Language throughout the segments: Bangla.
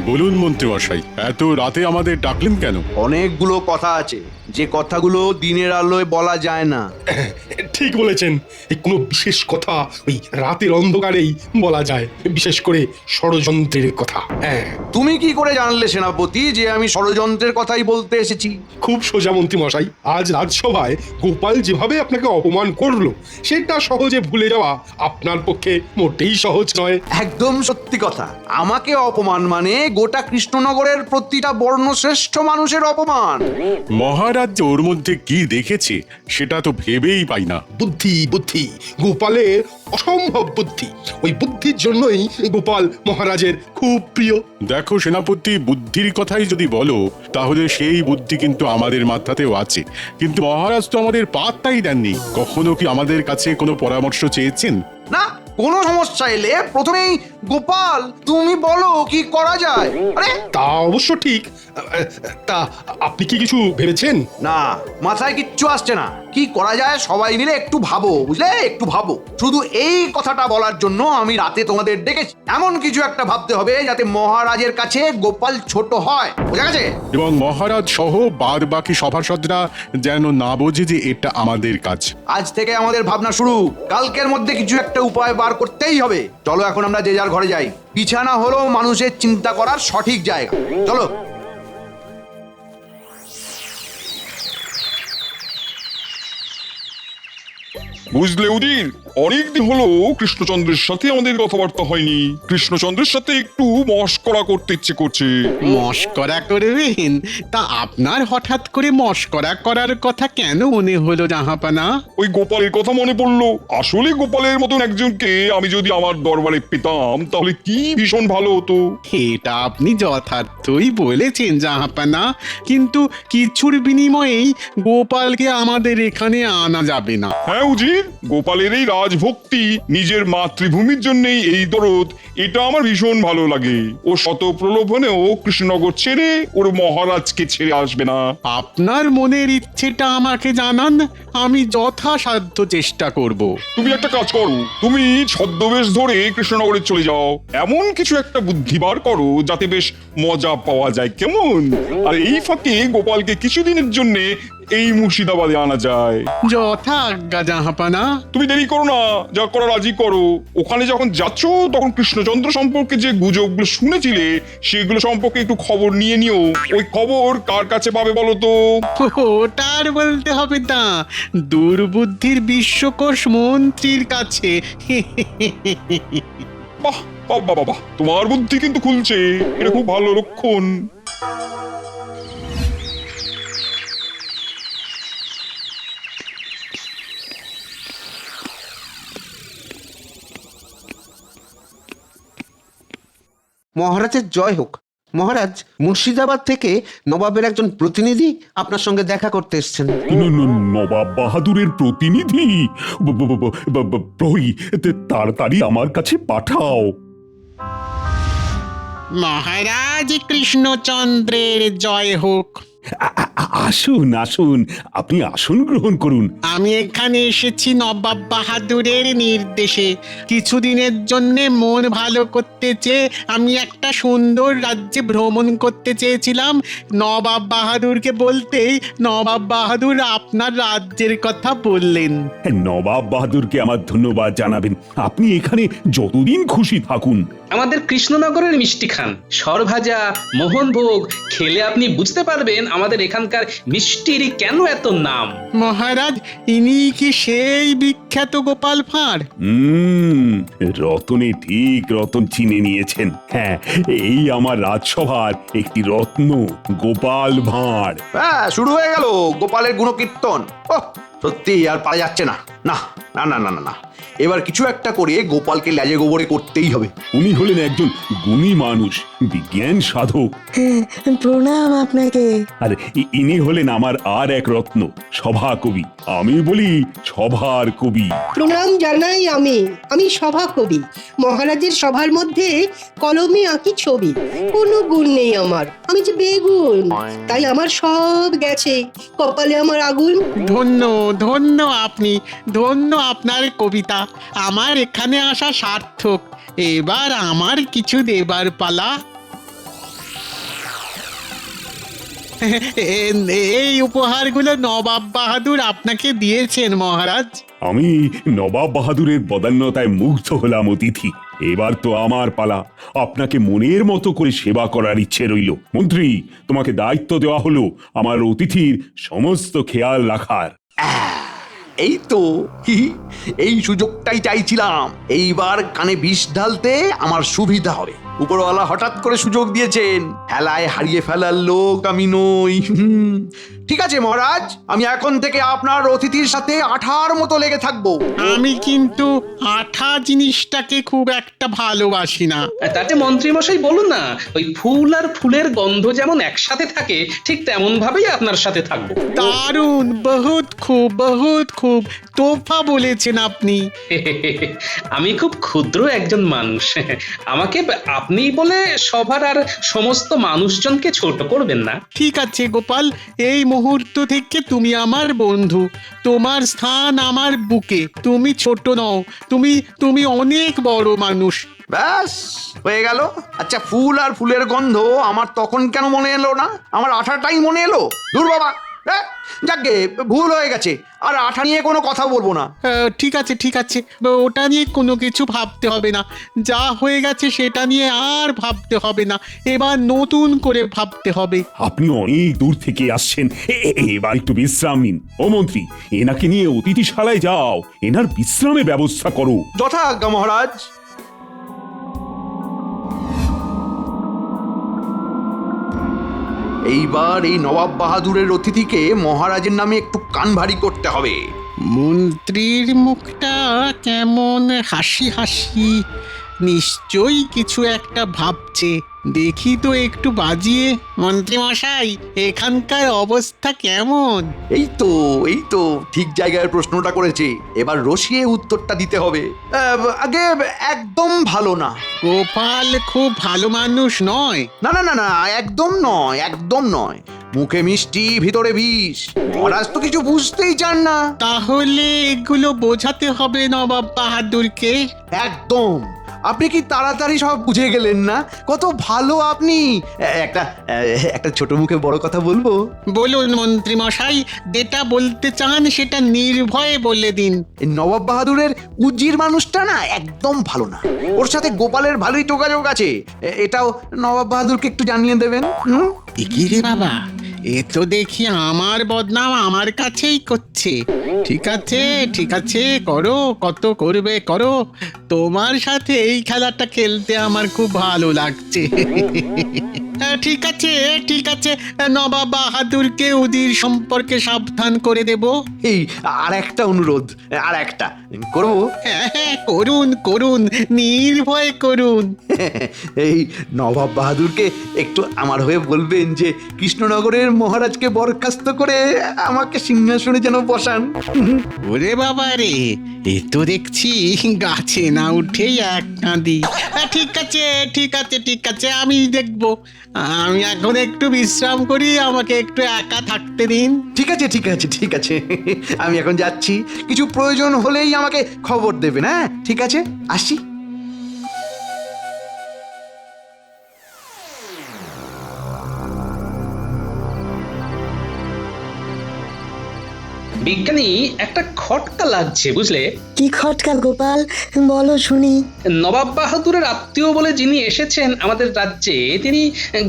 বলুন মন্ত্রীমশাই, এত রাতে আমাদের ডাকলেন কেন? অনেকগুলো কথা আছে, যে কথাগুলো দিনের আলোয় বলা যায় না। ঠিক বলেছেন। এই কোনো বিশেষ কথা ওই রাতের অন্ধকারেই বলা যায়, বিশেষ করে ষড়যন্ত্রের কথা। হ্যাঁ, তুমি কি করে জানলে সেনাপতি যে আমি ষড়যন্ত্রের কথাই বলতে এসেছি? খুব সোজা মন্ত্রী মশাই। আজ রাজসভায় গোপাল যেভাবে আপনাকে অপমান করলো, সেটা সহজে ভুলে যাওয়া আপনার পক্ষে মোটেই সহজ নয়। একদম সত্যি কথা। আমাকে অপমান মানে গোটা কৃষ্ণনগরের প্রতিটা বর্ণশ্রেষ্ঠ মানুষের অপমান। মহারাজ যে ওর মধ্যে কি দেখেছে সেটা তো ভেবেই পাই না। বুদ্ধি বুদ্ধি, গোপালের অসম্ভব বুদ্ধি। ওই বুদ্ধির জন্যই গোপাল মহারাজের খুব প্রিয়। দেখো সেনাপতি, বুদ্ধির কথাই যদি বলো তাহলে সেই বুদ্ধি কিন্তু আমাদের মাথাতেও আছে, কিন্তু মহারাজ তো আমাদের পাত্তাই দেননি। কখনো কি আমাদের কাছে কোনো পরামর্শ চেয়েছেন? না, কোনো সমস্যা এলে প্রথমেই গোপাল তুমি বলো কি করা যায়। আরে তা অবশ্য ঠিক। তা আপনি কি কিছু ভেবেছেন? না, মাথায় কিচ্ছু আসছে না। কি করা যায় সবাই মিলে একটু ভাবো, বুঝলে, একটু ভাবো। শুধু এই কথাটা বলার জন্য আমি রাতে তোমাদের ডেকেছি। এমন কিছু একটা ভাবতে হবে যাতে মহারাজের কাছে গোপাল ছোট হয়, বুঝা গেছে? এবং মহারাজ সহ বাদ বাকি সভাসদরা যেন না বোঝে যে এটা আমাদের কাজ। আজ থেকে আমাদের ভাবনা শুরু। কালকের মধ্যে কিছু একটা উপায় বার করতেই হবে। চলো এখন আমরা যে যার ঘরে যাই। বিছানা হলো মানুষের চিন্তা করার সঠিক জায়গা। চলো। বুঝলে উজির, অনেকদিন হলো কৃষ্ণচন্দ্রের সাথে আমাদের কথাবার্তা হয়নি। কৃষ্ণচন্দ্রের সাথে একটু মশকরা করতে ইচ্ছে করছে। মশকরা করবেন? তা আপনার হঠাৎ করে মশকরা করার কথা কেন মনে হলো জাহাপানা? ওই গোপালের কথা মনে পড়লো। আসলে গোপালের মতন একজনকে আমি যদি আমার দরবারে পেতাম তাহলে কি ভীষণ ভালো হতো। এটা আপনি যথার্থই বলেছেন জাহাপানা, কিন্তু কিছুর বিনিময়েই গোপালকে আমাদের এখানে আনা যাবে না। হ্যাঁ উজির, গোপালের এই রাজভক্তি, নিজের মাতৃভূমির জন্যই এই দরদ, এটা আমার ভীষণ ভালো লাগে। ও শত প্রলোভনেও কৃষ্ণনগর ছেড়ে ওর মহারাজকে ছেড়ে আসবে না। আপনার মনের ইচ্ছেটা আমাকে জানান, আমি যথাসাধ্য চেষ্টা করব। তুমি একটা কাজ করো, তুমি ছদ্মবেশ ধরে কৃষ্ণনগরে চলে যাও। এমন কিছু একটা বুদ্ধি বার করো যাতে বেশ মজা পাওয়া যায়, কেমন? আর এই ফাঁকে গোপালকে কিছুদিনের জন্য এই মুর্শিদাবাদে আনা যায়। যথা আজ্ঞা জাহাপানা। তুমি দেরি করো না, যা করা রাজি করো। ওখানে যখন যাচ্ছ তখন কৃষ্ণচন্দ্র সম্পর্কে যে গুজবগুলো শুনেছিলে সেগুলো সম্পর্কে একটু খবর নিয়ে নিও। ওই খবর কার কাছে পাবে বলো তো? ওটা আর বলতে হবে না, দুর্বুদ্ধির বিশ্বকোষ মন্ত্রীর কাছে। বাহ বাহ বাহ বাহ, তোমার বুদ্ধি কিন্তু খুলছে, এটা খুব ভালো লক্ষণ। মহারাজের জয় হোক। মহারাজ, মুর্শিদাবাদ থেকে নবাবের একজন প্রতিনিধি আপনার সঙ্গে দেখা করতে এসেছেন। নবাব বাহাদুরের প্রতিনিধি? প্রহরী, তাড়াতাড়ি আমার কাছে পাঠাও। মহারাজ কৃষ্ণচন্দ্রের জয় হোক। আসুন আসুন, আপনি আসন গ্রহণ করুন। আমি এখানে এসেছি নবাব বাহাদুরের নির্দেশে। কিছুদিনের জন্য মন ভালো করতে চেয়ে আমি একটা সুন্দর রাজ্যে ভ্রমণ করতে চেয়েছিলাম। নবাব বাহাদুরকে বলতেই নবাব বাহাদুর আপনার রাজ্যের কথা বললেন। নবাব বাহাদুরকে আমার ধন্যবাদ জানাবেন। আপনি এখানে যতদিন খুশি থাকুন। আমাদের কৃষ্ণনগরের মিষ্টি খান, সরভাজা, মোহনভোগ খেলে আপনি বুঝতে পারবেন আমাদের এখানকার মিষ্টির কেন এত নাম। মহারাজ, ইনি কি সেই বিখ্যাত গোপাল ভাঁড়? রতনে ঠিক রতন চিনে নিয়েছেন। হ্যাঁ, এই আমার রাজসভার একটি রত্ন, গোপাল ভাঁড়। হ্যাঁ, শুরু হয়ে গেল গোপালের গুণকীর্তন। ওহ, সত্যি আর পারা যাচ্ছে না। না না না না না না, এবার কিছু একটা করে গোপালকে লেজে গোবরে করতেই হবে। উনি হলেন একজন গুণী মানুষ, বিজ্ঞান সাধক। প্রণাম আপনাকে। আর ইনি হলেন আমার আর এক রত্ন, সভা কবি। আমি বলি সভার কবি। প্রণাম জানাই আমি সভা কবি। মহারাজের সভার মধ্যে কলমে আঁকি ছবি। কোনো গুণ নেই আমার, আমি যে বেগুন, তাই আমার সব গেছে, কপালে আমার আগুন। ধন্য ধন্য আপনি, ধন্য আপনার কবিতা। আমার এখানে আসা সার্থক। এবার আমার কিছু দেবার পালা। এই উপহারগুলো নবাব বাহাদুর আপনাকে দিয়েছেন মহারাজ। আমি নবাব বাহাদুরের বদান্যতায় মুগ্ধ হলাম অতিথি। এবার তো আমার পালা, আপনাকে মনের মতো করে সেবা করার ইচ্ছে রইল। মন্ত্রী, তোমাকে দায়িত্ব দেওয়া হলো আমার অতিথির সমস্ত খেয়াল রাখার। এই তো এই সুযোগটাই চাইছিলাম। এইবার কানে বিষ ঢালতে আমার সুবিধা হবে। উপরওয়ালা হঠাৎ করে সুযোগ দিয়েছেন, হেলায় হারিয়ে ফেলার লোক আমি নই। ঠিক আছে মহারাজ, আমি এখন থেকে আপনার অতিথির সাথে আঠার মতো লেগে থাকবো। আমি কিন্তু আঠা জিনিসটাকে খুব একটা ভালোবাসি না। তাতে মন্ত্রী মশাই বলুন না, ওই ফুল আর ফুলের গন্ধ যেমন একসাথে থাকে ঠিক তেমন ভাবেই আপনার সাথে থাকবো। দারুণ, বহুত খুব তোফা বলেছেন আপনি। আমি খুব ক্ষুদ্র একজন মানুষ, আমাকে আপনি বলে সবার আর সমস্ত মানুষজনকে ছোট করবেন না। ঠিক আছে গোপাল, এই মুহূর্ত থেকে তুমি আমার বন্ধু। তোমার স্থান আমার বুকে। তুমি ছোট নও, তুমি অনেক বড় মানুষ। ব্যাস হয়ে গেল। আচ্ছা, ফুল আর ফুলের গন্ধ আমার তখন কেন মনে এলো না? আমার আঠাটাই মনে এলো। দূর বাবা, যাকে ভুল হয়ে গেছে, আর আঠা নিয়ে কোনো কথা বলবো না। ঠিক আছে, ওটা নিয়ে কোনো কিছু ভাবতে হবে না। যা হয়ে গেছে সেটা নিয়ে আর ভাবতে হবে না, এবার নতুন করে ভাবতে হবে। আপনি অনেক দূর থেকে আসছেন, এবার একটু বিশ্রাম নিন। ও মন্ত্রী, এনাকে নিয়ে অতিথিশালায় যাও, এনার বিশ্রামের ব্যবস্থা করো। যথাজ্ঞা মহারাজ। এইবার এই নবাব বাহাদুরের অতিথিকে মহারাজের নামে একটু কান ভারী করতে হবে। মন্ত্রীর মুখটা কেমন হাসি হাসি, নিশ্চয়ই কিছু একটা ভাবছে। দেখি তো একটু বাজিয়ে। মন্ত্রী মশাই, এখানকার অবস্থা কেমন? এই তো ঠিক জায়গায় প্রশ্নটা করেছে। এবার রসিয়ে উত্তরটা দিতে হবে। আগে একদম ভালো না। গোপাল খুব ভালো মানুষ নয়। না, একদম নয়। মুখে মিষ্টি, ভিতরে বিষ। মহারাজ তো কিছু বুঝতেই চান না। তাহলে এগুলো বোঝাতে হবে নবাব বাহাদুরকে। একদম। আপনি কি তাড়াতাড়ি সব বুঝে গেলেন না? কত ভালো আপনি। একটা ছোট মুখে বড় কথা বলবো? বলুন মন্ত্রী মশাই, যেটা বলতে চান সেটা নির্ভয়ে বলে দিন। এই নবাব বাহাদুরের উজির মানুষটা না একদম ভালো না। ওর সাথে গোপালের ভালোই যোগাযোগ আছে। এটাও নবাব বাহাদুরকে একটু জানিয়ে দেবেন। এগিয়ে বাবা, এ তো দেখি আমার বদনাম আমার কাছেই করছে। ঠিক আছে, করো, কত করবে করো। তোমার সাথে এই খেলাটা খেলতে আমার খুব ভালো লাগছে। ঠিক আছে, নবাব বাহাদুরকে উজির সম্পর্কে সাবধান করে দেব। এই আর একটা অনুরোধ, আর একটা করবো। হ্যাঁ, করুন, নির্ভয় করুন। এই নবাব বাহাদুরকে একটু আমার হয়ে বলবেন যে কৃষ্ণনগরের মহারাজকে বরখাস্ত করে আমাকে সিংহাসনে যেন বসান। ওরে বাবা রে, এ তো দেখছি গাছে না উঠেই এক কাঁদি। ঠিক আছে, আমি দেখব। আমি এখন একটু বিশ্রাম করি, আমাকে একটু একা থাকতে দিন। ঠিক আছে, আমি এখন যাচ্ছি। কিছু প্রয়োজন হলেই আমাকে খবর দেবেন। হ্যাঁ, ঠিক আছে, আসি। বিজ্ঞানী, একটা খটকা লাগছে বুঝলে। কি খটকা গোপাল, বলো শুনি। নবাব বাহাদুরের আত্মীয় বলে যিনি এসেছেন আমাদের রাজ্যে, তিনি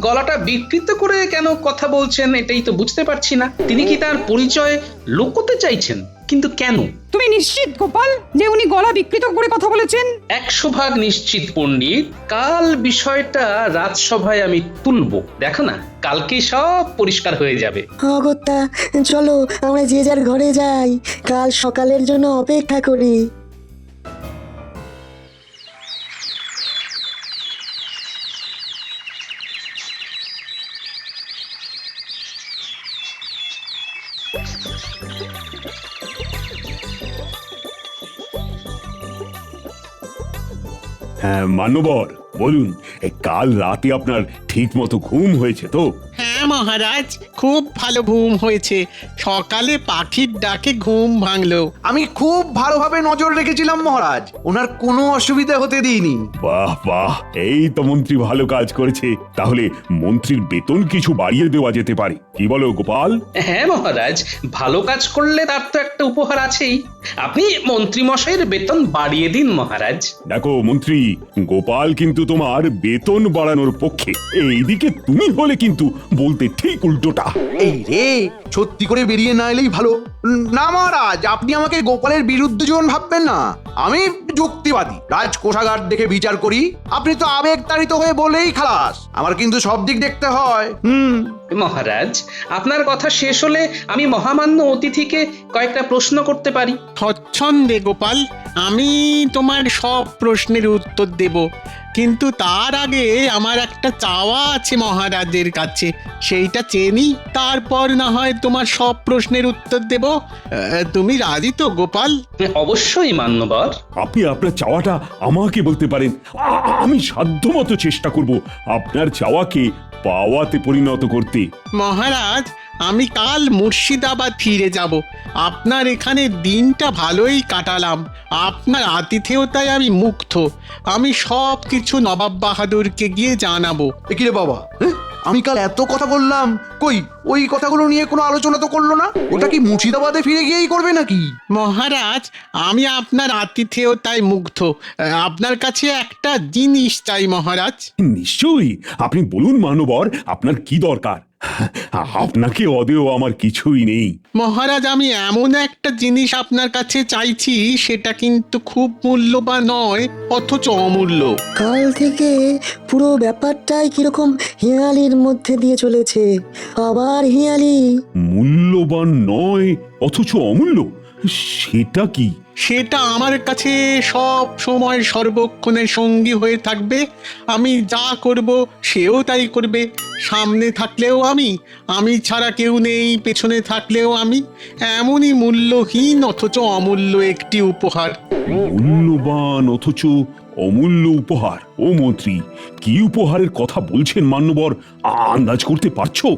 গলাটা বিকৃত করে কেন কথা বলছেন এটাই তো বুঝতে পারছি না। তিনি কি তার পরিচয় লুকোতে চাইছেন? কিন্তু কেন? তুমি নিশ্চিত গোপাল যে উনি গলা বিকৃত করে কথা বলেছেন? 100% নিশ্চিত পণ্ডিত। কাল বিষয়টা রাজসভায় আমি তুলবো, দেখো না, কালকেই সব পরিষ্কার হয়ে যাবে। অগত্যা, চলো আমরা যে যার ঘরে যাই, কাল সকালের জন্য অপেক্ষা করি। হ্যাঁ মান্যবর, বলুন, কাল রাতে আপনার ঠিক মতো ঘুম হয়েছে তো? হ্যাঁ মহারাজ, খুব ভালো ঘুম হয়েছে। সকালে পাখির ডাকে ঘুম ভাঙলো। আমি খুব ভালোভাবে নজর রেখেছিলাম মহারাজ, ওনার কোনো অসুবিধা হতে দিইনি। বাহ বাহ, এই তো মন্ত্রী ভালো কাজ করেছে। তাহলে মন্ত্রীর বেতন কিছু বাড়িয়ে দেওয়া যেতে পারে, কি বলো গোপাল? হ্যাঁ মহারাজ, ভালো কাজ করলে তার তো একটা উপহার আছেই। আপনি মন্ত্রী মশাইয়ের বেতন বাড়িয়ে দিন মহারাজ। দেখো মন্ত্রী, গোপাল কিন্তু তোমার বেতন বাড়ানোর পক্ষে। এইদিকে তুমি হলে কিন্তু বলতে ঠিক উল্টোটা। এই রে, সত্যি করে বেরিয়ে না এলেই ভালো। না মহারাজ, আপনি আমাকে গোপালের বিরুদ্ধে যেমন ভাববেন না। আমি যুক্তিবাদী, রাজকোষাগার দেখে বিচার করি। আপনি তো আবেগতাড়িত হয়ে বলেই খালাস। আমার কিন্তু সব দিক দেখতে হয়। মহারাজ, আপনার কথা শেষ হলে আমি মহামান্য অতিথিকে কয়েকটা প্রশ্ন করতে পারি। স্বচ্ছন্দে গোপাল, আমি তোমার সব প্রশ্নের উত্তর দেব, কিন্তু তার আগে আমার একটা চাওয়া আছে মহারাজের কাছে। সেইটা চেনি, তারপর না হয় তোমার সব প্রশ্নের উত্তর দেব। তুমি রাজি তো গোপাল? অবশ্যই মান্যবর। আপনি আপনার চাওয়াটা আমাকে বলতে পারেন, আমি সাধ্যমতো চেষ্টা করব আপনার চাওয়াকে পাওয়াতে পরিণত করতে। মহারাজ, আমি কাল মুর্শিদাবাদ ফিরে যাব। আপনার এখানে দিনটা ভালোই কাটালাম। আপনার আতিথেয়তায় আমি মুগ্ধ। আমি সব কিছু নবাব বাহাদুরকে গিয়ে জানাবো। কি রে বাবা, আমি কাল এত কথা বললাম, কই ওই কথাগুলো নিয়ে কোনো আলোচনা তো করলো না। ওটা কি মুর্শিদাবাদে ফিরে গিয়েই করবে নাকি? মহারাজ, আমি আপনার আতিথেয়তায় মুগ্ধ। আপনার কাছে একটা জিনিস চাই মহারাজ। নিশ্চয়ই, আপনি বলুন মানবর, আপনার কি দরকার? আপনাকে অদেও আমার কিছুই নেই। মহারাজ, আমি এমন একটা জিনিস আপনার কাছে চাইছি, সেটা কিন্তু খুব মূল্যবান নয়, অথচ অমূল্য। কাল থেকে পুরো ব্যাপারটাই কিরকম হিয়ালির মধ্যে দিয়ে চলেছে। আবার হিয়ালি। মূল্যবান নয় অথচ অমূল্য, সেটা কি? সেটা আমার কাছে সব সময় সর্বক্ষণের সঙ্গী হয়ে থাকবে। আমি যা করব সেও তাই করবে। সামনে থাকলেও আমি ছাড়া কেউ নেই, পেছনে থাকলেও আমি। এমনই মূল্যহীন অথচ অমূল্য একটি উপহার। মূল্যবান অথচ অমূল্য উপহার? ও মন্ত্রী, কি উপহারের কথা বলছেন মান্যবর? আন্দাজ করতে পারছো?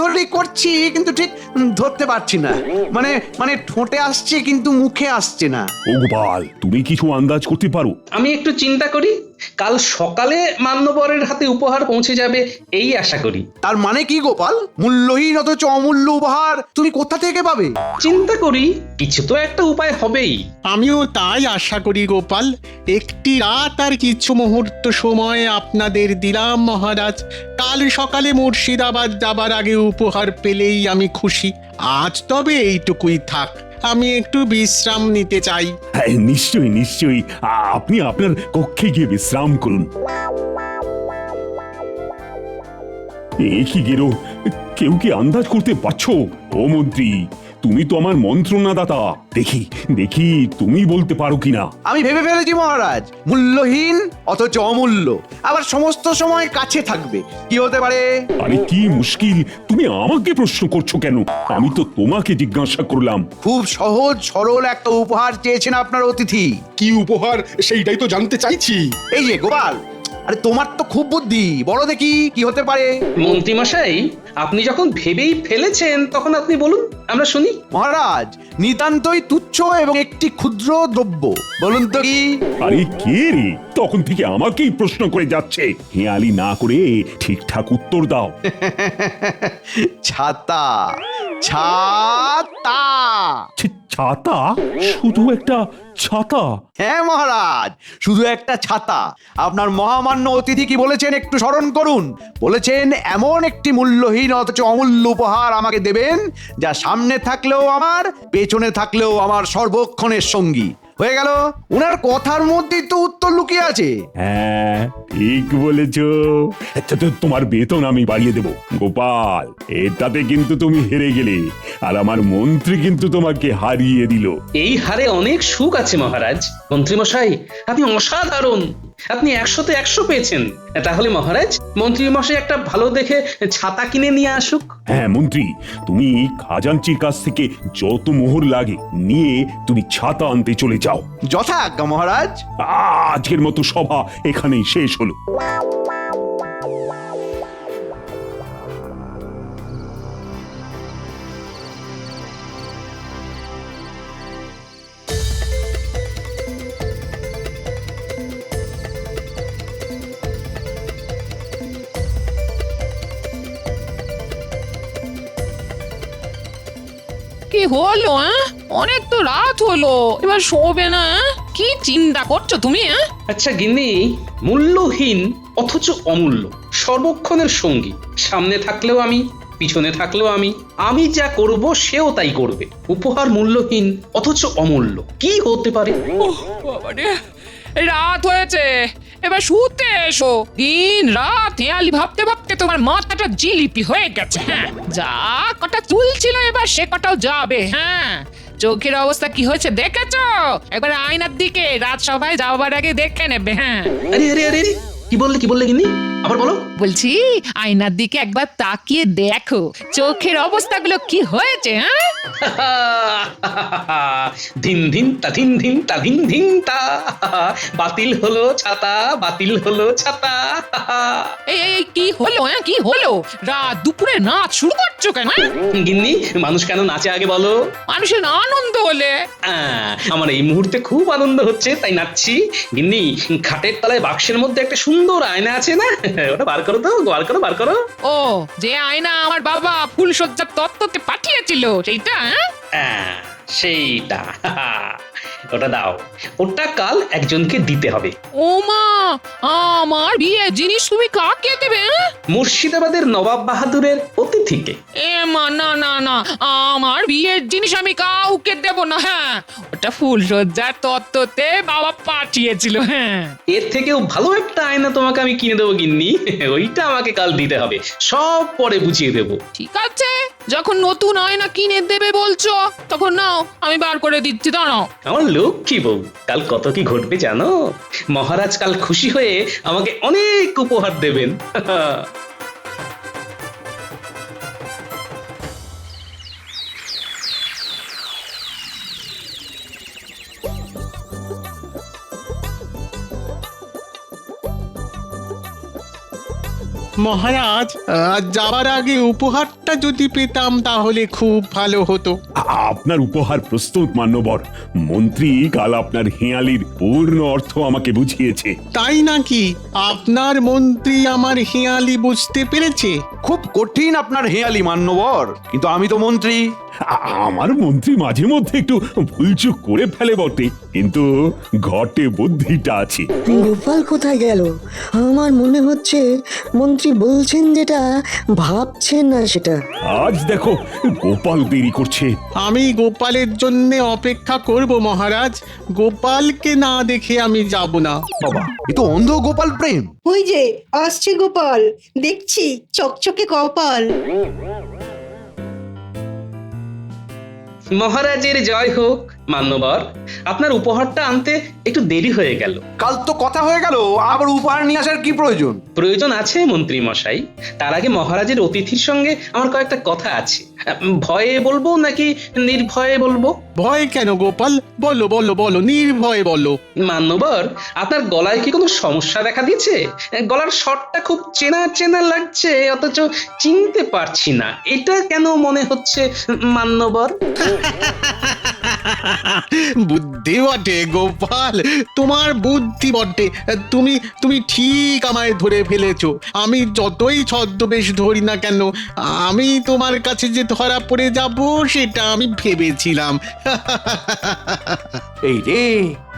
ধরি করছি, কিন্তু ঠিক ধরতে পারছি না। মানে ঠোঁটে আসছে কিন্তু মুখে আসছে না। ও গোপাল, তুমি কিছু আন্দাজ করতে পারো? আমি একটু চিন্তা করি। কাল সকালে মান্যবরের হাতে উপহার পৌঁছে যাবে এই আশা করি। তার মানে কি গোপাল? মূল্যহীন অথচ অমূল্য উপহার তুমি কোথা থেকে পাবে? চিন্তা করি, কিছু তো একটা উপায় হবেই। আমিও তাই আশা করি গোপাল। একটি রাত আর কিছু মুহূর্ত সময় আপনাদের দিলাম মহারাজ। কাল সকালে মুর্শিদাবাদ যাবার আগে উপহার পেলেই আমি খুশি। আজ তবে এইটুকুই থাক। আমি একটু বিশ্রাম নিতে চাই। হ্যাঁ, নিশ্চয়ই নিশ্চয়ই, আপনি আপনার কক্ষে গিয়ে বিশ্রাম করুন। এ কি গেরো, কেউ কি আন্দাজ করতে পারছো? ও মন্ত্রী, তুমি তো আমার মন্ত্রণাদাতা। দেখি দেখি তুমি বলতে পারো কিনা। আমি ভেবে ফেলেছি মহারাজ, মূল্যহীন অথচ অমূল্য, আবার সমস্ত সময় কাছে থাকবে। কি হতে পারে? আরে কি মুশকিল, তুমি আমাকে প্রশ্ন করছো কেন? আমি তো তোমাকে জিজ্ঞাসা করলাম। খুব সহজ সরল একটা উপহার চেয়েছেন আপনার অতিথি। কি উপহার সেইটাই তো জানতে চাইছি। এই যে গোপাল, আরে তোমার তো খুব বুদ্ধি, বলো দেখি কি হতে পারে। মন্ত্রী মশাই, আপনি যখন ভেবেই ফেলেছেন তখন আপনি বলুন, আমরা শুনি। মহারাজ, নিতান্তই তুচ্ছ এবং একটি ক্ষুদ্র দ্রব্য। বলুন তো কি? আরে কে রে, তখন থেকে আমাকেই প্রশ্ন করে যাচ্ছে। হেয়ালি না করে ঠিকঠাক উত্তর দাও। ছাতা। ছাতা। ছাতা? শুধু একটা ছাতা? হ্যাঁ মহারাজ, শুধু একটা ছাতা। আপনার মহামান্য অতিথি কি বলেছেন একটু স্মরণ করুন। বলেছেন এমন একটি মূল্যহীন অথচ অমূল্য উপহার আমাকে দেবেন, যা সামনে থাকলেও আমার, পেছনে থাকলেও আমার সর্বক্ষণের সঙ্গী। হয়ে গেল। উনার কথার মধ্যেই তো উত্তর লুকিয়ে আছে। হ্যাঁ, ঠিক বলেছ। তোমার বেতন আমি বাড়িয়ে দেব গোপাল। এটাতে কিন্তু তুমি হেরে গেলে, আর আমার মন্ত্রী কিন্তু তোমাকে হারিয়ে দিল। এই হারে অনেক সুখ আছে মহারাজ। মন্ত্রী মশাই, আপনি অসাধারণ। আপনি 100-তে 100 পেয়েছেন। তাহলে মহারাজ, মন্ত্রী মশাই একটা ভালো দেখে ছাতা কিনে নিয়ে আসুক। হ্যাঁ মন্ত্রী, তুমি খাজাঞ্চির কাছ থেকে যত মোহর লাগে নিয়ে তুমি ছাতা আনতে চলে যাও। যথাজ্ঞা মহারাজ। আজকের মতো সভা এখানেই শেষ হলো। কি হলো? অনেক তো রাত হলো, এবার শোবে না? কি চিন্তা করছো তুমি? আচ্ছা গিন্নি, মূল্যহীন অথচ অমূল্য, সর্বক্ষণের সঙ্গী, সামনে থাকলেও আমি, পিছনে থাকলেও আমি যা করব সেও তাই করবে, উপহার মূল্যহীন অথচ অমূল্য, কি হতে পারে? বাবারে, রাত হয়েছে, এবার শুতে এসো। দিন রাত হেয়ালি ভাবতে ভাবতে তোমার মাথাটা জিলিপি হয়ে গেছে। হ্যাঁ, যা কটা চুল ছিল এবার সে কটাও যাবে। হ্যাঁ, চোখের অবস্থা কি হয়েছে দেখেছো? একবার আয়নার দিকে রাত সবাই যাওয়ার আগে দেখে নেবে। হ্যাঁ, আরে আরে আরে আরে, কি বললে গিন্নি? আবার বলো। বলছি আয়নার দিকে একবার তাকিয়ে দেখো চোখের অবস্থাগুলো কি হয়েছে। ধিন ধিন তা ধিন ধিন তা ধিন ধিন তা, বাতিল হলো ছাতা, বাতিল হলো ছাতা। এই কি হলো? কি হলো? রাত দুপুরে নাচ শুরু করছো কেন? গিন্নি, মানুষ কেন নাচে আগে বলো? মানুষের আনন্দ হলে। আমার এই মুহূর্তে খুব আনন্দ হচ্ছে তাই নাচছি। গিন্নি, খাটের তলায় বাক্সের মধ্যে একটা সুন্দর আয়না আছে না, ওটা বার করো তো, বার করো। ও, যে আয়না আমার বাবা ফুলসজ্জার তত্ত্বতে পাঠিয়েছিল সেইটা? সেইটা, ওটা দাও। ওটা কাল একজনকে দিতে হবে। ও মা, আমার বিয়ের জিনিস তুমি কাকে দেবে? মুর্শিদাবাদের নবাব বাহাদুরের অতিথিকে। এ মা, না না না, আমার বিয়ের জিনিস আমি কাউকে দেব না। হ্যাঁ, ওটা ফুলসজ্জার তত্ত্বতে বাবা পাঠিয়েছিল। হ্যাঁ, এর থেকেও ভালো একটা আয়না তোমাকে আমি কিনে দেবো গিন্নি, ওইটা আমাকে কাল দিতে হবে, সব পরে বুঝিয়ে দেবো। ঠিক আছে, যখন নতুন আয়না কিনে দেবে বলছো তখন নাও, আমি বার করে দিচ্ছি, দাঁড়াও। আমার লক্ষ্মী বউ, কাল কত কি ঘটবে জানো? মহারাজ কাল খুশি হয়ে আমাকে অনেক উপহার দেবেন। মহারাজ, যাবার আগে উপহারটা যদি পেতাম তাহলে খুব ভালো হতো। আপনার উপহার প্রস্তুত মান্যবর। মন্ত্রী কাল আপনার হেঁয়ালির পূর্ণ অর্থ আমাকে বুঝিয়েছে। তাই নাকি? আপনার মন্ত্রী আমার হেঁয়ালি বুঝতে পেরেছে? খুব কঠিন আপনার হেয়ালি মান্যবর, কিন্তু আমি তো মন্ত্রী। আমার মন্ত্রী মাঝে মধ্যে একটু ভুলচুক করে ফেলে বটে, কিন্তু ঘটে বুদ্ধিটা আছে। গোপাল কোথায় গেল? আমার মনে হচ্ছে মন্ত্রী বলছেন যেটা ভাবছেন না সেটা। আজ দেখো গোপাল দেরি করছে। আমি গোপালের জন্য অপেক্ষা করব মহারাজ। গোপালকে না দেখে আমি যাব না। বাবা, এ তো অন্ধ গোপাল প্রেম। ওই যে আসছে গোপাল, দেখছি চকচকে কপাল। মহারাজের জয় হোক। মান্যবর, আপনার উপহারটা আনতে একটু দেরি হয়ে গেল। কাল তো কথা হয়ে গেল, আবার উপহার নিয়ে আসার কি প্রয়োজন? প্রয়োজন আছে মন্ত্রী মশাই, তার আগে মহারাজের অতিথির সঙ্গে আমার কয়েকটা কথা আছে। ভয়ে বলবো নাকি নির্ভয়ে বলবো? ভয় কেন গোপাল? বলো বলো বলো, নির্ভয়ে বলো। মান্যবর, আপনার গলায় কি কোনো সমস্যা দেখা দিয়েছে? গলার স্বরটা খুব চেনা চেনা লাগছে, অথচ চিনতে পারছি না, এটা কেন মনে হচ্ছে মান্যবর? বুদ্ধি বটে গোপাল, তোমার বুদ্ধি বটে। তুমি ঠিক আমায় ধরে ফেলেছো। আমি যতই ছদ্মবেশ ধরি না কেন, আমি তোমার কাছে যে ধরা পড়ে যাব সেটা আমি ভেবেছিলাম। এই রে,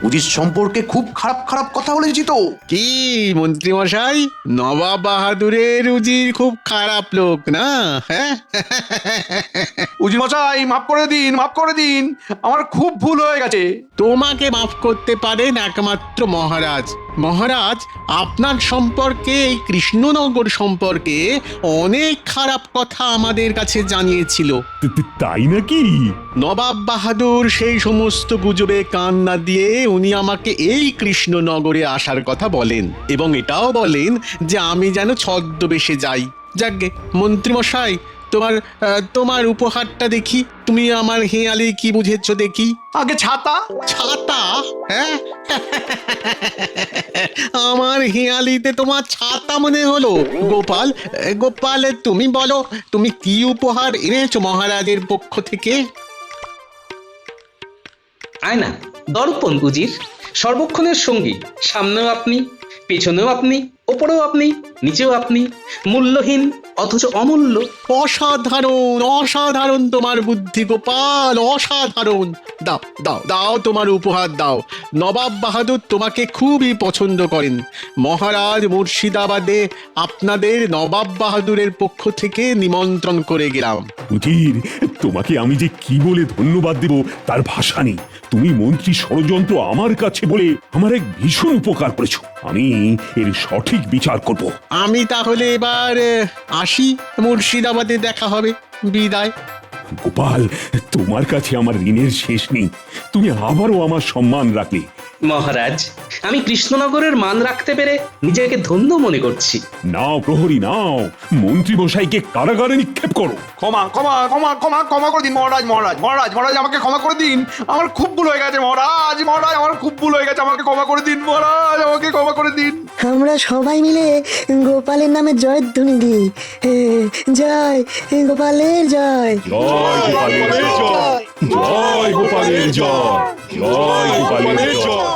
উজির সম্পর্কে খুব খারাপ খারাপ কথা বলেছি তো। কি মন্ত্রী মশাই, নবাব বাহাদুরের উজির খুব খারাপ লোক না? হ্যাঁ, উজির মশাই, মাফ করে দিন, মাফ করে দিন, আমার খুব ভুল হয়ে গেছে। তোমাকে মাফ করতে পারেন একমাত্র মহারাজ। মহারাজ, আপনার সম্পর্কে, এই কৃষ্ণনগর সম্পর্কে অনেক খারাপ কথা আমাদের কাছে জানিয়েছিল। তাই নাকি? নবাব বাহাদুর সেই সমস্ত গুজবে কান না দিয়ে উনি আমাকে এই কৃষ্ণনগরে আসার কথা বলেন, এবং এটাও বলেন যে আমি যেন ছদ্মবেশে যাই। যাকগে মন্ত্রীমশাই, তোমার উপহারটা দেখি। তুমি আমার হেঁয়ালি কি বুঝেছো দেখি। আগে ছাতা। ছাতা? হ্যাঁ, আমার হেঁয়ালিতে তোমার ছাতা মনে হলো। গোপাল, তুমি বলো, তুমি কি উপহার এনেছো মহারাজের পক্ষ থেকে? আয়না, দর্পণ উজির, সর্বক্ষণের সঙ্গী, সামনেও আপনি, পেছনেও আপনি, ওপরেও আপনি, নিচেও আপনি, মূল্যহীন অথচ অমূল্য। অসাধারণ অসাধারণ তোমার বুদ্ধি গোপাল, অসাধারণ। দাও দাও দাও, তোমার উপহার দাও। নবাব বাহাদুর তোমাকে খুবই পছন্দ করেন। মহারাজ মুর্শিদাবাদে আপনাদের নবাব বাহাদুরের পক্ষ থেকে নিমন্ত্রণ করে গেলাম। উজির, তোমাকে আমি যে কি বলে ধন্যবাদ দেব তার ভাষা নেই। তুমি মন্ত্রী ষড়যন্ত্র আমার কাছে বলে আমার এক ভীষণ উপকার করেছো। আমি এর সঠিক বিচার করব। আমি তাহলে এবার আসি, মুর্শিদাবাদে দেখা হবে। বিদায়। গোপাল, তোমার কাছে আমার ঋণের শেষ নেই। তুমি আবারও আমার সম্মান রাখলে। মহারাজ, আমি কৃষ্ণনগরের মান রাখতে পেরে নিজেকে ধন্য মনে করছি। নাও প্রহরী, নাও মন্ত্রী মশাইকে কারাগারে নিক্ষেপ করো। ক্ষমা ক্ষমা ক্ষমা ক্ষমা ক্ষমা করে দিন মহারাজ, মহারাজ মহারাজ মহারাজ, আমাকে ক্ষমা করে দিন। আমার খুব ভুল হয়ে গেছে মহারাজ, মহারাজ আমার খুব ভুল হয়ে গেছে, আমাকে ক্ষমা করে দিন মহারাজ, আমাকে ক্ষমা করে দিন। আমরা সবাই মিলে গোপালের নামে জয়ধ্বনি দিই। জয় গোপালের জয়। জয় গোপালের জয়, জয় গোপালের জয়, জয় গোপালের জয়।